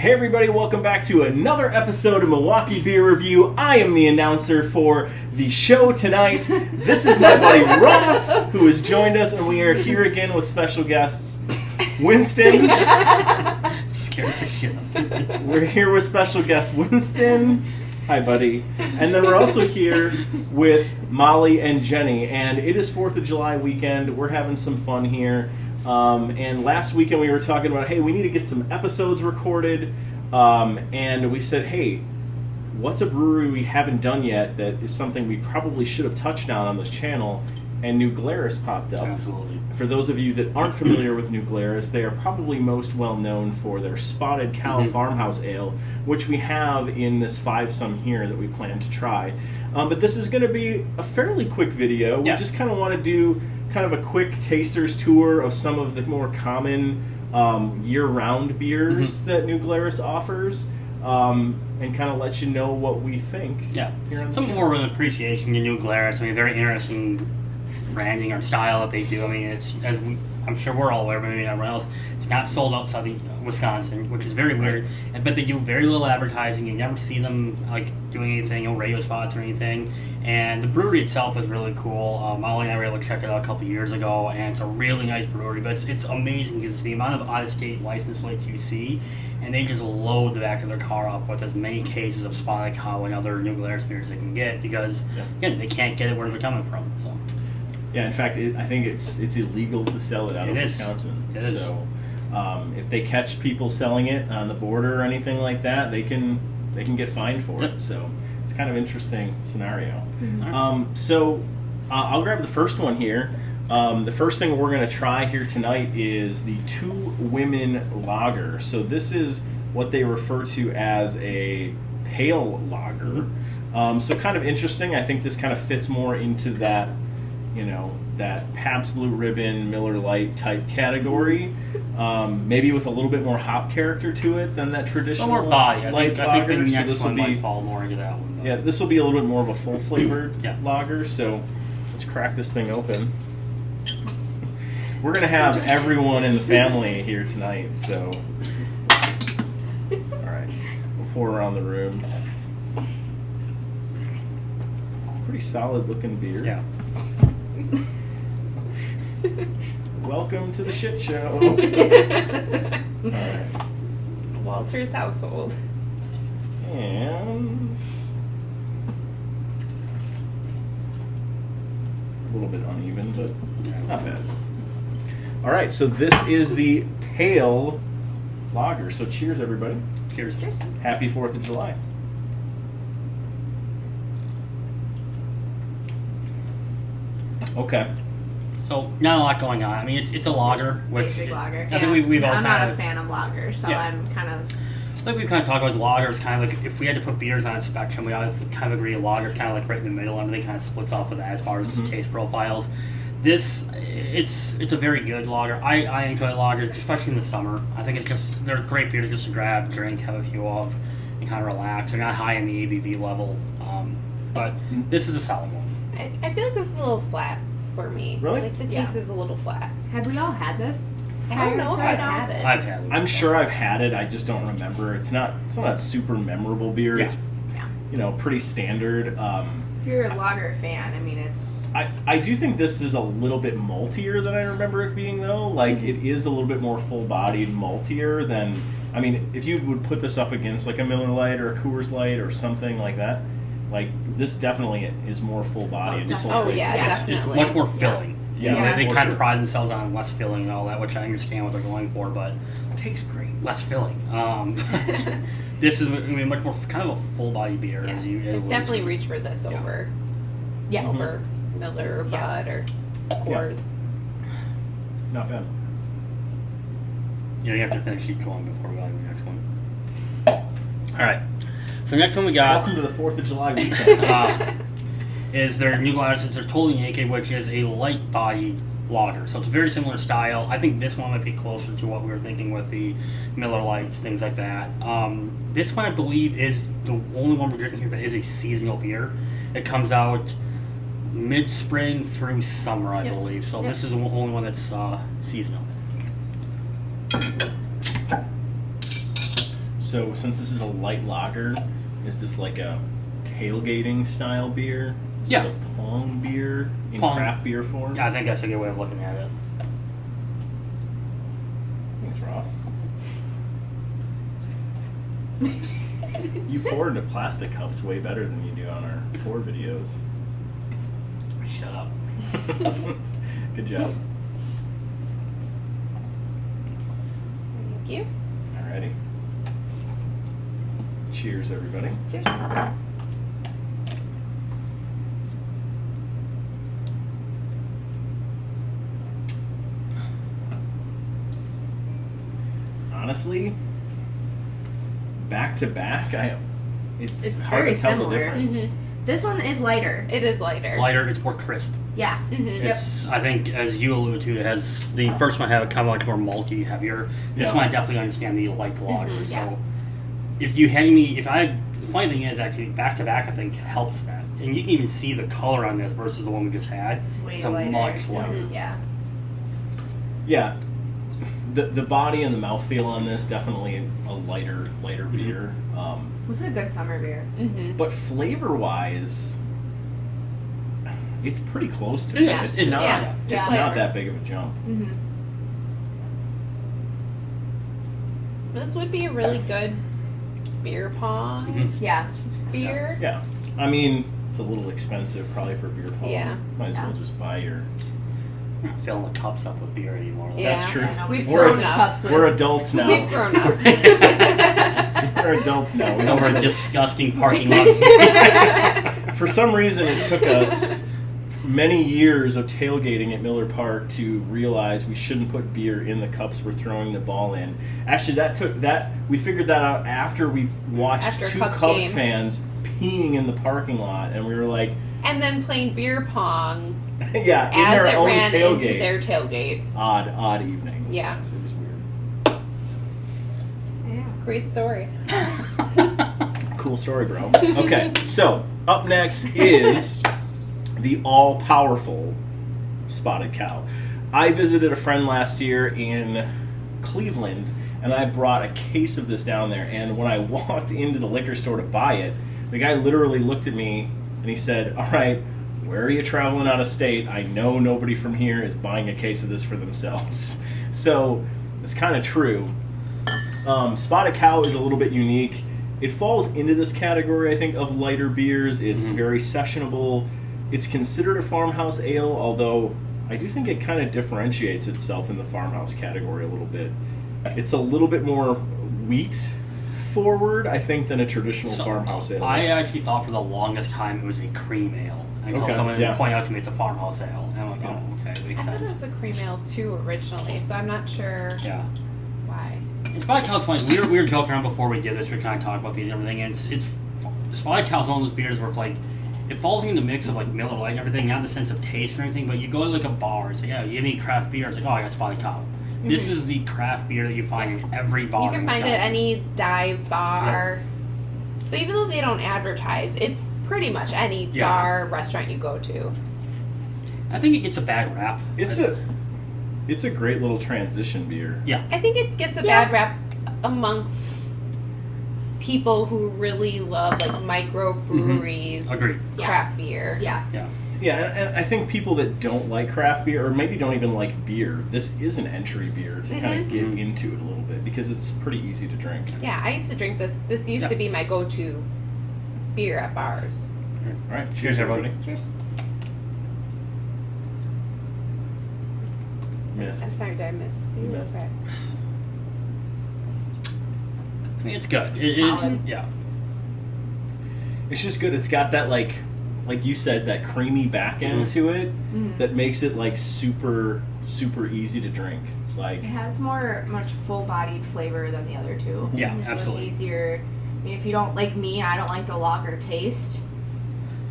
Hey everybody, welcome back to another episode of Milwaukee Beer Review. I am the announcer for the show tonight. This is my buddy Ross, who has joined us, and we are here again with special guests Winston. Scared the shit out of me. We're here with special guest Winston. Hi, buddy. And then we're also here with Molly and Jenny, and it is 4th of July weekend. We're having some fun here. And last weekend we were talking about, hey, we need to get some episodes recorded. And we said, hey, what's a brewery we haven't done yet that is something we probably should have touched on this channel? And New Glarus popped up. Absolutely. For those of you that aren't familiar with New Glarus, they are probably most well known for their Spotted Cow Farmhouse Ale, which we have in this 5-some here that we plan to try. But this is going to be a fairly quick video. Yeah. We just kind of want to do kind of a quick taster's tour of some of the more common year-round beers that New Glarus offers, and kind of let you know what we think. Yeah. Here on the Some channel. more of an appreciation to New Glarus. I mean, very interesting branding or style that they do. I mean, it's, I'm sure we're all aware, but maybe everyone else, it's not sold outside of Wisconsin, which is very weird. But they do very little advertising. You never see them like doing anything, no radio spots or anything. And the brewery itself is really cool. Molly and I were able to check it out a couple years ago, and it's a really nice brewery. But it's amazing because the amount of out-of-state license plates you see, and they just load the back of their car up with as many cases of Spotted Cow and other New Glarus beers they can get because again, they can't get it where they're coming from. So. Yeah, in fact, I think it's illegal to sell it out of Wisconsin. It is. So, if they catch people selling it on the border or anything like that, they can get fined for it. So, it's kind of an interesting scenario. I'll grab the first one here. The first thing we're going to try here tonight is the Two Women Lager. So, this is what they refer to as a pale lager. So, kind of interesting. I think this kind of fits more into that, that Pabst Blue Ribbon, Miller Lite type category, maybe with a little bit more hop character to it than that traditional more body. light I think lager. the So next this one will be might fall more into that one. Though. Yeah, this will be a little bit more of a full flavored lager. So let's crack this thing open. We're gonna have everyone in the family here tonight. So all right, we'll pour around the room. Pretty solid looking beer. Yeah. Welcome to the shit show. All right. Walter's household. And a little bit uneven, but not bad. All right, so this is the pale lager. So cheers, everybody. Cheers. Happy 4th of July. Okay. So not a lot going on. I mean, it's a lager, which Basic lager. I think we've all I'm kind not of. a fan of lager, so I'm kind of. I think we've kind of talked about lager. It's kind of like if we had to put beers on a spectrum, we all kind of agree lager is kind of like right in the middle. Everything kind of splits off of that as far as its taste profiles. This, it's a very good lager. I enjoy lager, especially in the summer. I think it's just they're great beers just to grab, drink, have a few of, and kind of relax. They're not high in the ABV level, but this is a solid one. I feel like this is a little flat for me. Really? Like the taste is a little flat. Have we all had this? I don't know if I've had it. I've had it. I'm sure I've had it. I just don't remember. It's not a super memorable beer. Yeah. It's pretty standard. If you're a lager fan, I mean, it's. I do think this is a little bit maltier than I remember it being, though. Like, it is a little bit more full-bodied, maltier than... I mean, if you would put this up against, like, a Miller Lite or a Coors Light or something like that, like, this definitely is more full-bodied. Definitely. Definitely. It's much more filling. Yeah, they for kind sure. of pride themselves on less filling and all that, which I understand what they're going for, but It tastes great. less filling. This is much more kind of a full-body beer. Yeah. As you I'd definitely reach for this over. Yeah, over Miller or Bud or Coors. Not bad. You have to finish each one before we go to the next one. All right. So next one we got Welcome to the 4th of July weekend. is their New Glarus. It's their Totally Naked, which is a light-bodied lager. So it's a very similar style. I think this one might be closer to what we were thinking with the Miller Lights, things like that. This one, I believe, is the only one we're drinking here that is a seasonal beer. It comes out mid-spring through summer, I believe. So this is the only one that's seasonal. So since this is a light lager, is this like a tailgating style beer? Is Yeah. this a pong beer in Pong. craft beer form? Yeah, I think that's a good way of looking at it. Thanks, Ross. You pour into plastic cups way better than you do on our pour videos. Shut up. Good job. Thank you. Alrighty. Cheers, everybody. Cheers. Honestly, back to back, it's hard very to tell the similar. difference. Mhm. This one is lighter. It is lighter. It's lighter, it's more crisp. Yeah. Mhm. It's, I think, as you alluded to, it has the first one had kind of like more malty, heavier. This Yeah. one I definitely understand the light lager. Mhm, So, yeah. if you had me, the funny thing is actually back to back, I think helps that, and you can even see the color on this versus the one we just had. It's way It's a lighter. much lighter. Mhm. Yeah. Yeah, the body and the mouthfeel on this definitely a lighter Mm-hmm. beer. This is a good summer beer. Mhm. But flavor wise, it's pretty close to It it. is. It's It is. not. Yeah. It's Just not flavor. that big of a jump. Mm-hmm. This would be a really good beer pong Mhm. Yeah. beer. Yeah, I mean it's a little expensive probably for beer pong. Yeah. Might as well Yeah. just buy your. I'm not filling the cups up with beer anymore. Yeah. That's true. I know. We've We're, grown up. we're adults now. We've grown up. We're adults now. We Over a don't disgusting parking lot. For some reason, it took us many years of tailgating at Miller Park to realize we shouldn't put beer in the cups we're throwing the ball in. Actually, we figured that out after we watched After a two Cubs Cubs game. fans peeing in the parking lot, and we were like, And then playing beer pong yeah, in as their it own ran tailgate. into their tailgate. Odd evening. Yeah. Yes, it was weird. Yeah. Great story. Cool story, bro. Okay, so up next is the all-powerful Spotted Cow. I visited a friend last year in Cleveland, and I brought a case of this down there. And when I walked into the liquor store to buy it, the guy literally looked at me and he said, "All right, where are you traveling out of state? I know nobody from here is buying a case of this for themselves." So it's kind of true. Spotted Cow is a little bit unique. It falls into this category, I think, of lighter beers. It's very sessionable. It's considered a farmhouse ale, although I do think it kind of differentiates itself in the farmhouse category a little bit. It's a little bit more wheat forward, I think, than a traditional farmhouse ale. I is. actually thought for the longest time it was a cream ale until Okay, someone yeah. pointed out to me it's a farmhouse ale. And I'm like, Yeah. oh, okay, makes I thought it sense. was a cream ale too originally, so I'm not sure Yeah. why. And Spotted Cow's funny. We were joking around before we did this. We were kind of talking about these and everything. And it's Spotted Cow's one of those beers where it's like it falls in the mix of like Miller Lite and everything, not in the sense of taste or anything. But you go to like a bar, it's like, yeah, you need craft beer. It's like, oh, I got Spotted Cow. This is the craft beer that you find in every bar. You can in find it at Wisconsin. any dive bar. So even though they don't advertise, it's pretty much any Yeah. bar, restaurant you go to. I think it gets a bad rap. It's a great little transition beer. Yeah. I think it gets a Yeah. bad rap amongst people who really love like microbreweries, Agreed. craft beer. Yeah. Yeah. Yeah, and I think people that don't like craft beer, or maybe don't even like beer, this is an entry beer to kind of get into it a little bit because it's pretty easy to drink. Yeah, I used to drink this. This used to be my go-to beer at bars. All right, Cheers, everybody. Cheers. Missed. I'm sorry, did I miss you? You missed. Okay. I mean, it's good. It is. Solid. Yeah. It's just good. It's got that like you said, that creamy back end to it that makes it like super easy to drink. Like It has much full-bodied flavor than the other two. Yeah, So absolutely. it's easier. I mean, if you don't like me, I don't like the lager taste,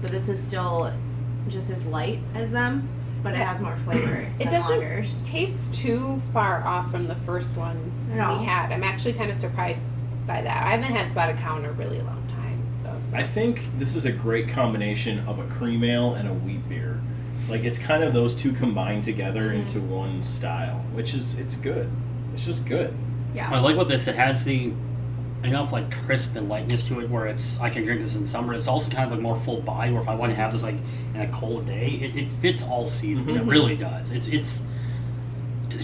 but this is still just as light as them, but it has more flavor. It than doesn't lagers. taste too far off from the first one No. we had. I'm actually kind of surprised by that. I haven't had Spotted Cow in a really long time, though. So. I think this is a great combination of a cream ale and a wheat beer. Like it's kind of those two combined together into one style, which is it's good. It's just good. Yeah. I like what this. It has the enough like crisp and lightness to it where I can drink this in summer. It's also kind of like more full body where if I want to have this like in a cold day, it fits all seasons. It really does. It's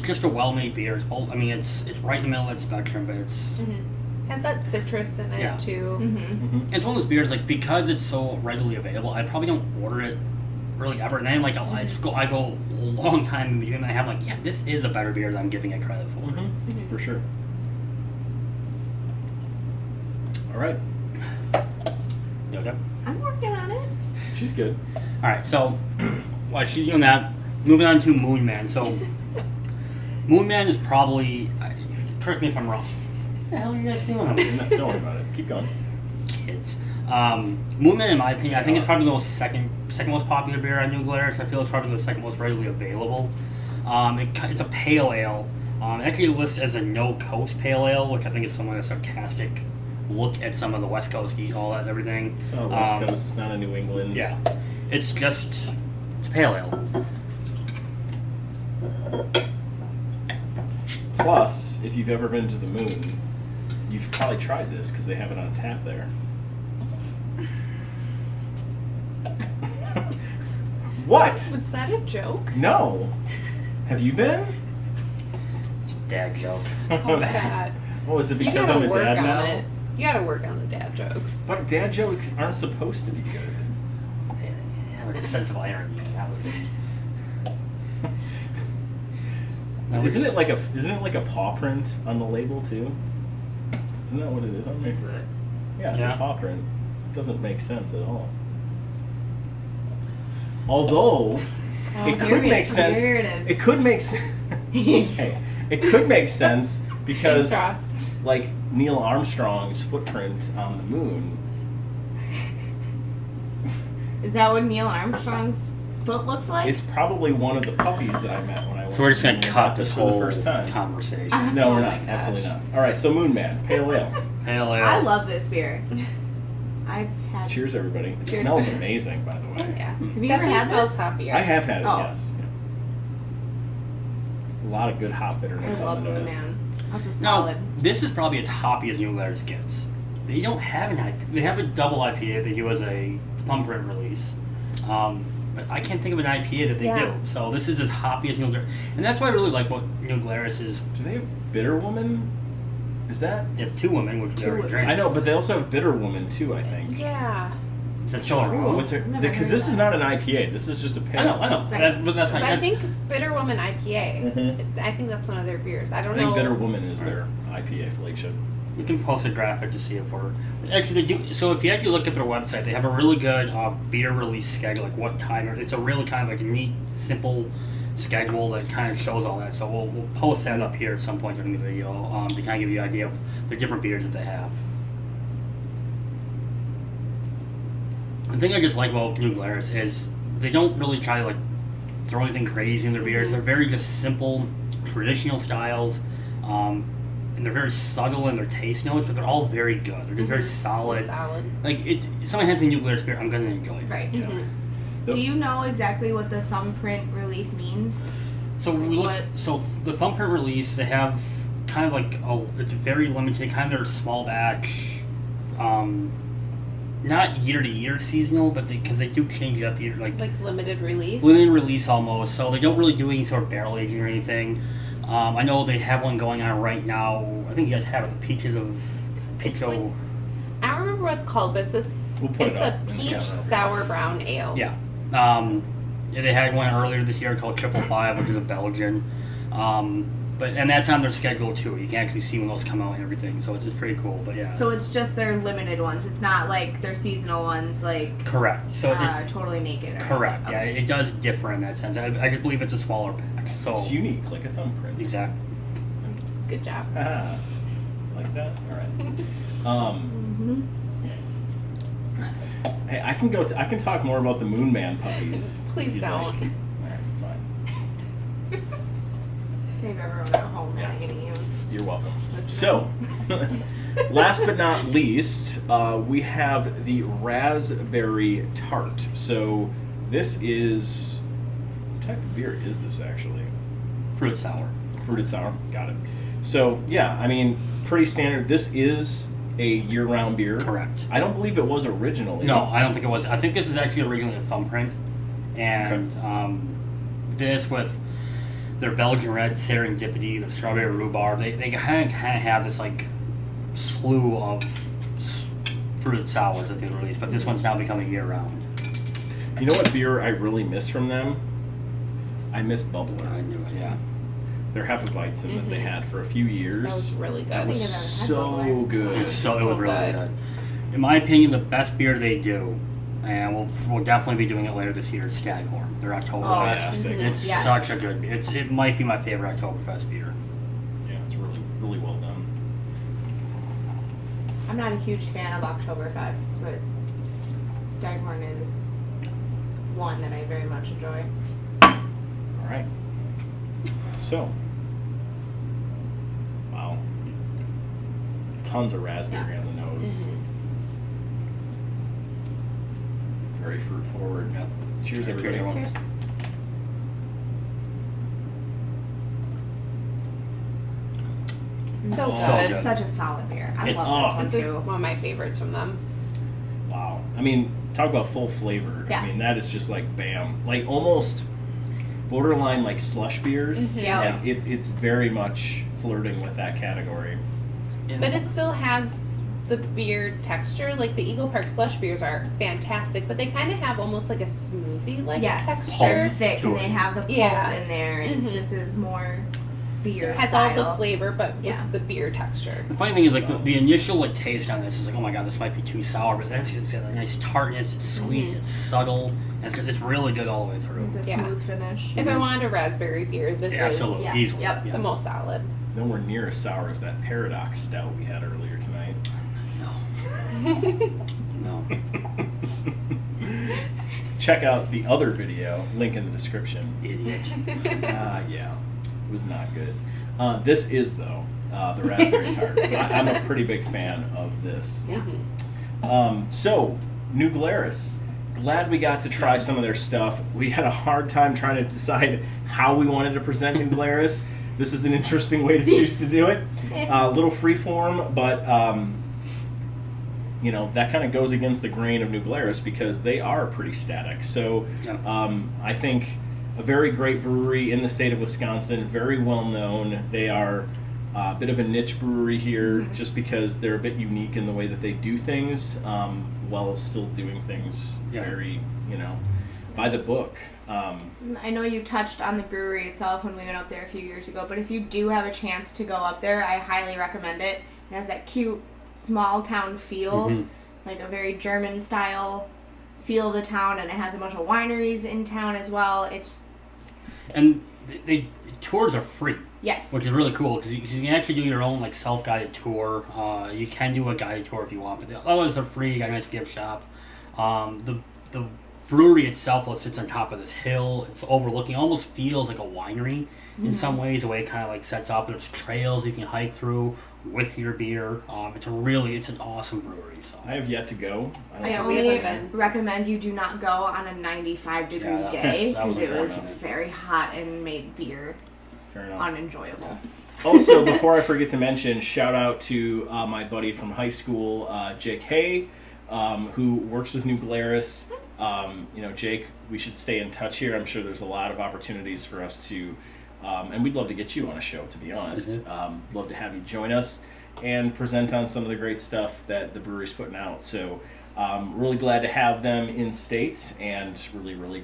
just a well-made beer. It's right in the middle of that spectrum, but it's has that citrus in it too. It's one of those beers like because it's so readily available. I probably don't order it really ever, and then like I go a long time in between. And I have like this is a better beer than I'm giving it credit for. For sure. All right. You okay? I'm working on it. She's good. All right. So while she's doing that, moving on to Moon Man. So Moon Man is probably correct me if I'm wrong. What the hell are you guys doing? Don't worry about it. Keep going. Kids. Moon Man, in my opinion, I think it's probably the second most popular beer on New Glarus. I feel it's probably the second most readily available. It's a pale ale. Actually listed as a no-coast pale ale, which I think is somewhat a sarcastic look at some of the West Coast heat, all that and everything. It's not a West Coast. It's not a New England. Yeah, it's pale ale. Plus, if you've ever been to the Moon, you've probably tried this because they have it on tap there. What? Was that a joke? No. Have you been? Dad joke. Oh, bad. What was it? You Because gotta I'm a work dad on now. it. You gotta work on the dad jokes. But dad jokes aren't supposed to be good. Have a sense of irony. That was it. Isn't it like a paw print on the label too? Isn't that what it is on there? Yeah, it's Yeah. a paw print. It doesn't make sense at all. Although it could make sense. Here it is. It could make sense. Hey, it could make sense because Thanks, Ross. like Neil Armstrong's footprint on the moon. Is that what Neil Armstrong's foot looks like? It's probably one of the puppies that I met when I went. So we're just to gonna the moon. cut Got this for whole the first time. conversation. No, we're Oh not. my gosh. Absolutely not. All right, so Moon Man, pale ale. Pale ale. I love this beer. I've had. Cheers, everybody. It Cheers. smells amazing, by the way. Yeah. Have you ever Definitely had smells this? hoppier. I have had it. Oh. Yes. A lot of good hop bitterness I love on the Moon nose. Man. That's a Now, solid. this is probably as hoppy as New Glarus gets. They don't have an IPA. They have a double IPA they do as a thumbprint release. But I can't think of an IPA that they Yeah. do. So this is as hoppy as New Glarus. And that's why I really like what New Glarus is. Do they have Bitter Woman? Is that? They have two women, which they Two already women. drink. I know, but they also have Bitter Woman too. I think. Yeah. Is that still around? With her, Never because heard this of is that. not an IPA. This is just a pale. I know. Right. But that's But fine. I think Bitter Woman IPA. Mhm. I think that's one of their beers. I I don't think know. Bitter Woman is their IPA flagship. We can post a graphic to see if we're actually they do. So if you actually look at their website, they have a really good beer release schedule, like what time. It's a really kind of like a neat, simple schedule that kind of shows all that. So we'll post that up here at some point during the video to kind of give you an idea of the different beers that they have. The thing I just like about New Glarus is they don't really try to like throw anything crazy in their beers. They're very just simple, traditional styles. And they're very subtle in their taste notes, but they're all very good. They're just very solid. Solid. Like if someone hands me a New Glarus beer, I'm gonna enjoy it. Right. Yeah. Do you know exactly what the thumbprint release means? So we look. What? So the thumbprint release, they have kind of like it's very limited, kind of their small batch. Not year to year seasonal, but because they do change it up year like Limited release. within release almost. So they don't really do any sort of barrel aging or anything. I know they have one going on right now. I think you guys have it, the Peaches of It's Picho. like- I don't remember what it's called, but We'll put it it's up a in the peach camera. sour brown ale. Yeah. Yeah, they had one earlier this year called 555, which is a Belgian. And that's on their schedule too. You can actually see when those come out and everything. So it's pretty cool. But yeah. So it's just their limited ones. It's not like their seasonal ones, like Correct. So totally naked. Or correct. Yeah, Okay. it does differ in that sense. I just believe it's a smaller pack. So It's unique, like a thumbprint. exactly. Good job. Haha. Like that? Alright. Hey, I can talk more about the Moon Man puppies. Please if you'd don't. like. Alright, fine. Save everyone at home Yeah. hating you. You're welcome. Listen. So, last but not least, we have the Raspberry Tart. So, this is... What type of beer is this, actually? Fruit sour. Fruited sour. Got it. So, yeah, I mean, pretty standard. This is a year-round beer. Correct. I don't believe it was originally. No, I don't think it was. I think this is actually originally a thumbprint. And this with their Belgian Red, Serendipity, the Strawberry Rhubarb, they kind of have this like slew of fruited sours that they release, but this one's now becoming year-round. You know what beer I really miss from them? I miss Bubbler. I knew it, yeah. Their Hefeweizen that they had for a few years. That was really good. That was so good. It was So really good. good. In my opinion, the best beer they do, and we'll definitely be doing it later this year, is Staghorn. Their Oktoberfest. Fantastic. It's Yes. such a good beer. It might be my favorite Oktoberfest beer. Yeah, it's really, really well done. I'm not a huge fan of Oktoberfest, but Staghorn is one that I very much enjoy. All right. So, wow. Tons of raspberry on the nose. Very fruit forward. Yep. Cheers, everybody. everyone. Cheers. So Oh, good. good. Such a solid beer. I It's- love this This one is too. one of my favorites from them. Wow. I mean, talk about full flavor. Yeah. I mean, that is just like bam. Like almost borderline like slush beers. Yeah. Like, it's very much flirting with that category. But it still has the beer texture. Like the Eagle Park slush beers are fantastic, but they kind of have almost like a smoothie-like Yes. texture. Thick, and they have the pulp Yeah. in there, and Mhm. this is more beer It has style. all the flavor, but with Yeah. the beer texture. The funny thing is, like, So- the initial like taste on this is like, oh my god, this might be too sour, but then it's got a nice tartness, it's sweet, Mhm. it's subtle, and it's really good all the way through. With a Yeah. smooth finish. If I wanted a raspberry beer, this Yeah, is absolutely, yeah. easily. Yep. Yeah. the most solid. Nowhere near as sour as that Paradox Stout we had earlier tonight. No. Check out the other video, link in the description. Idiot. Yeah, it was not good. This is, though, the Raspberry Tart. I'm a pretty big fan of this. So, New Glarus. Glad we got to try some of their stuff. We had a hard time trying to decide how we wanted to present New Glarus. This is an interesting way to choose to do it. A little freeform, but you know, that kind of goes against the grain of New Glarus because they are pretty static. So Yeah. I think a very great brewery in the state of Wisconsin, very well known. They are a bit of a niche brewery here just because they're a bit unique in the way that they do things while still doing things Yeah. very, you know, by the book. I know you touched on the brewery itself when we went up there a few years ago, but if you do have a chance to go up there, I highly recommend it. It has that cute small town feel, Mhm. like a very German style feel of the town, and it has a bunch of wineries in town as well. It's And they tours are free, yes, which is really cool because you can actually do your own like self-guided tour. You can do a guided tour if you want, but the other ones are free. You got a nice gift shop. The brewery itself sits on top of this hill. It's overlooking. It almost feels like a winery in some ways. The way it kind of like sets up. There's trails you can hike through with your beer. It's an awesome brewery. So I have yet to go. I We only haven't been. recommend you do not go on a 95-degree Yeah, day that was because it was unfortunate. very hot and made beer Fair enough. unenjoyable. Also, before I forget to mention, shout out to my buddy from high school, Jake Hay, who works with New Glarus. You know, Jake, we should stay in touch here. I'm sure there's a lot of opportunities for us to, and we'd love to get you on a show, to be honest. Love to have you join us and present on some of the great stuff that the brewery's putting out. So, really glad to have them in state and really, really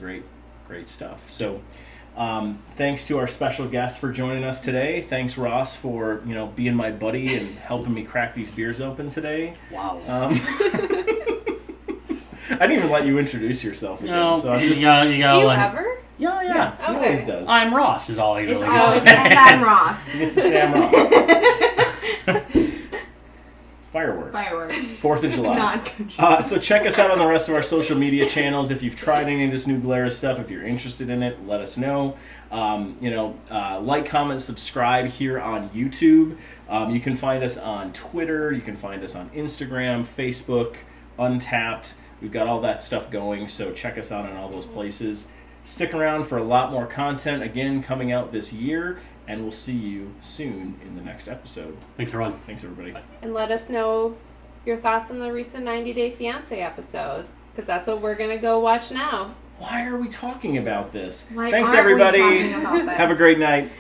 great stuff. So, thanks to our special guests for joining us today. Thanks, Ross, for being my buddy and helping me crack these beers open today. wow. I didn't even let you introduce yourself again, No, so I'm just you gotta Do you like, ever? Yeah. yeah, he Okay. always does. I'm Ross. Is all he really It's gets. always Sam Ross. This is Sam Ross. Fireworks. Fireworks. 4th of July. Not So check us out on the rest of our social media channels. If you've tried any of this New Glarus stuff, if you're interested in it, let us know. Like, comment, subscribe here on YouTube. You can find us on Twitter. You can find us on Instagram, Facebook, Untappd. We've got all that stuff going, so check us out on all those places. Stick around for a lot more content, again, coming out this year, and we'll see you soon in the next episode. Thanks for running. Thanks, everybody. And let us know your thoughts on the recent 90 Day Fiancé episode, because that's what we're gonna go watch now. Why are we talking about this? Why Thanks, aren't we everybody. talking about this? Have a great night.